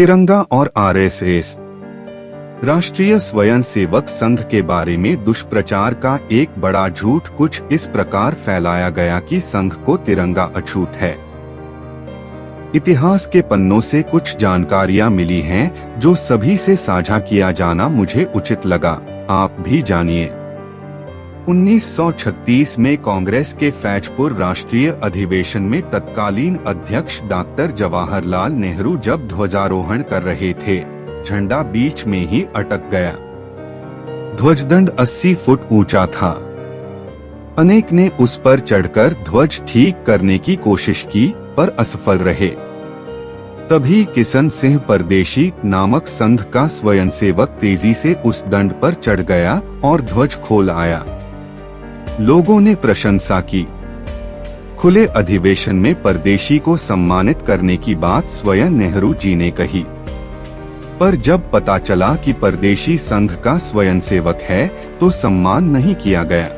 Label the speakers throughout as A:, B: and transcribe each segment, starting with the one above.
A: तिरंगा और आरएसएस। राष्ट्रीय स्वयंसेवक संघ के बारे में दुष्प्रचार का एक बड़ा झूठ कुछ इस प्रकार फैलाया गया कि संघ को तिरंगा अछूत है। इतिहास के पन्नों से कुछ जानकारियां मिली हैं जो सभी से साझा किया जाना मुझे उचित लगा, आप भी जानिए। 1936 में कांग्रेस के फैजपुर राष्ट्रीय अधिवेशन में तत्कालीन अध्यक्ष डॉक्टर जवाहरलाल नेहरू जब ध्वजारोहण कर रहे थे, झंडा बीच में ही अटक गया। ध्वजदंड 80 फुट ऊंचा था। अनेक ने उस पर चढ़कर ध्वज ठीक करने की कोशिश की पर असफल रहे। तभी किशन सिंह परदेशी नामक संघ का स्वयंसेवक तेजी से उस दंड पर चढ़ गया और ध्वज खोल आया। लोगों ने प्रशंसा की। खुले अधिवेशन में परदेशी को सम्मानित करने की बात स्वयं नेहरू जी ने कही, पर जब पता चला कि परदेशी संघ का स्वयंसेवक है तो सम्मान नहीं किया गया।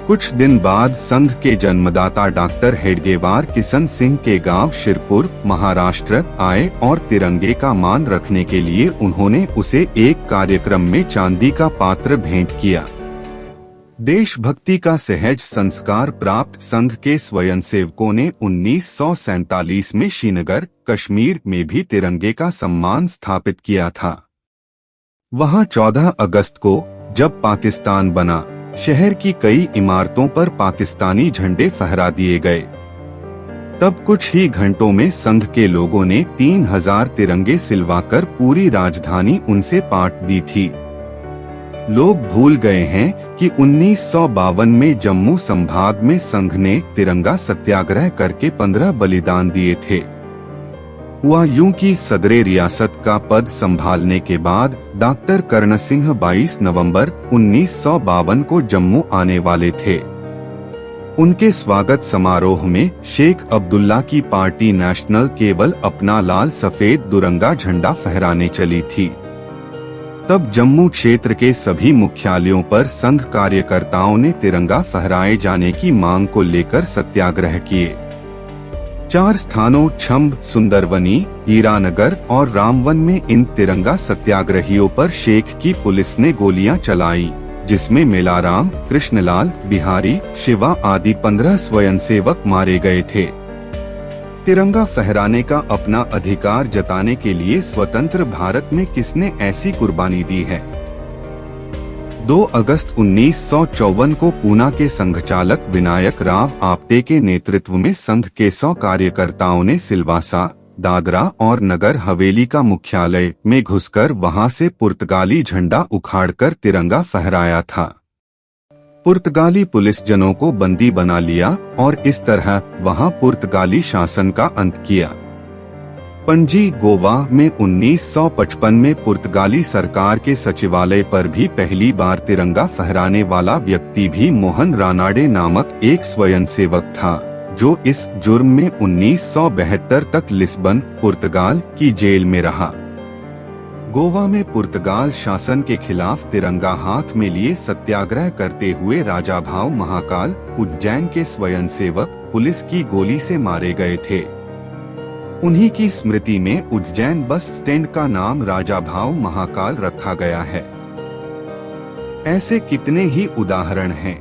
A: कुछ दिन बाद संघ के जन्मदाता डॉक्टर हेडगेवार किशन सिंह के गांव शिरपुर, महाराष्ट्र आए और तिरंगे का मान रखने के लिए उन्होंने उसे एक कार्यक्रम में चांदी का पात्र भेंट किया। देशभक्ति का सहज संस्कार प्राप्त संघ के स्वयंसेवकों ने 1947 में श्रीनगर, कश्मीर में भी तिरंगे का सम्मान स्थापित किया था। वहां 14 अगस्त को जब पाकिस्तान बना, शहर की कई इमारतों पर पाकिस्तानी झंडे फहरा दिए गए। तब कुछ ही घंटों में संघ के लोगों ने 3000 तिरंगे सिलवाकर पूरी राजधानी उनसे पाट दी थी। लोग भूल गए हैं कि 1952 में जम्मू संभाग में संघ ने तिरंगा सत्याग्रह करके 15 बलिदान दिए थे। हुआ यूं कि सदरे रियासत का पद संभालने के बाद डॉक्टर कर्ण सिंह 22 नवंबर 1952 को जम्मू आने वाले थे। उनके स्वागत समारोह में शेख अब्दुल्ला की पार्टी नेशनल केवल अपना लाल सफेद दुरंगा झंडा फहराने चली थी। तब जम्मू क्षेत्र के सभी मुख्यालयों पर संघ कार्यकर्ताओं ने तिरंगा फहराए जाने की मांग को लेकर सत्याग्रह किए। 4 स्थानों छंब, सुंदरवनी, हीरानगर और रामवन में इन तिरंगा सत्याग्रहियों पर शेख की पुलिस ने गोलियां चलाई, जिसमें मेलाराम, कृष्णलाल, बिहारी, शिवा आदि 15 स्वयंसेवक मारे गए थे। तिरंगा फहराने का अपना अधिकार जताने के लिए स्वतंत्र भारत में किसने ऐसी कुर्बानी दी है? 2 अगस्त 1954 को पूना के संघचालक विनायक राव आप्टे के नेतृत्व में संघ के 100 कार्यकर्ताओं ने सिलवासा, दादरा और नगर हवेली का मुख्यालय में घुसकर वहां से पुर्तगाली झंडा उखाड़कर तिरंगा फहराया था। पुर्तगाली पुलिस जनों को बंदी बना लिया और इस तरह वहां पुर्तगाली शासन का अंत किया। पणजी, गोवा में 1955 में पुर्तगाली सरकार के सचिवालय पर भी पहली बार तिरंगा फहराने वाला व्यक्ति भी मोहन रानाडे नामक एक स्वयंसेवक था, जो इस जुर्म में 1972 तक लिस्बन, पुर्तगाल की जेल में रहा। गोवा में पुर्तगाल शासन के खिलाफ तिरंगा हाथ में लिए सत्याग्रह करते हुए राजाभाऊ महाकाल, उज्जैन के स्वयंसेवक पुलिस की गोली से मारे गए थे। उन्हीं की स्मृति में उज्जैन बस स्टैंड का नाम राजाभाऊ महाकाल रखा गया है। ऐसे कितने ही उदाहरण हैं।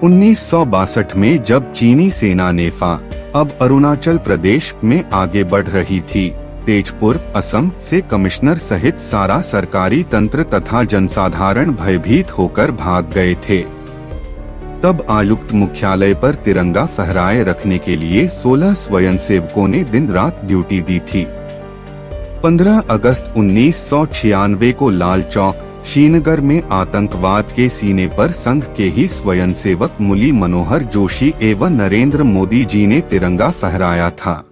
A: 1962 में जब चीनी सेना नेफा, अब अरुणाचल प्रदेश में आगे बढ़ रही थी, तेजपुर, असम से कमिश्नर सहित सारा सरकारी तंत्र तथा जनसाधारण भयभीत होकर भाग गए थे। तब आयुक्त मुख्यालय पर तिरंगा फहराए रखने के लिए 16 स्वयंसेवकों ने दिन रात ड्यूटी दी थी। 15 अगस्त 1996 को लाल चौक, श्रीनगर में आतंकवाद के सीने पर संघ के ही स्वयंसेवक मुरली मनोहर जोशी एवं नरेंद्र मोदी जी ने तिरंगा फहराया था।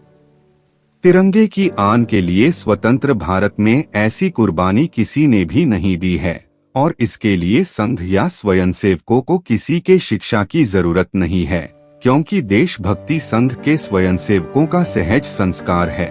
A: तिरंगे की आन के लिए स्वतंत्र भारत में ऐसी कुर्बानी किसी ने भी नहीं दी है और इसके लिए संघ या स्वयंसेवकों को किसी के शिक्षा की जरूरत नहीं है, क्योंकि देशभक्ति संघ के स्वयंसेवकों का सहज संस्कार है।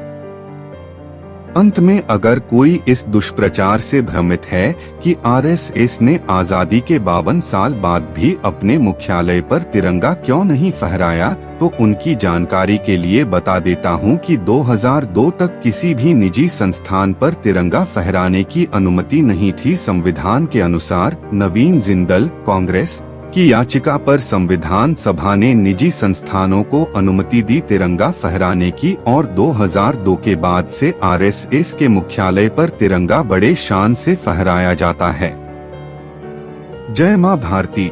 A: अंत में अगर कोई इस दुष्प्रचार से भ्रमित है कि आरएसएस ने आजादी के 52 साल बाद भी अपने मुख्यालय पर तिरंगा क्यों नहीं फहराया, तो उनकी जानकारी के लिए बता देता हूं कि 2002 तक किसी भी निजी संस्थान पर तिरंगा फहराने की अनुमति नहीं थी। संविधान के अनुसार नवीन जिंदल कांग्रेस की याचिका पर संविधान सभा ने निजी संस्थानों को अनुमति दी तिरंगा फहराने की, और 2002 के बाद से आरएसएस के मुख्यालय पर तिरंगा बड़े शान से फहराया जाता है। जय मां भारती।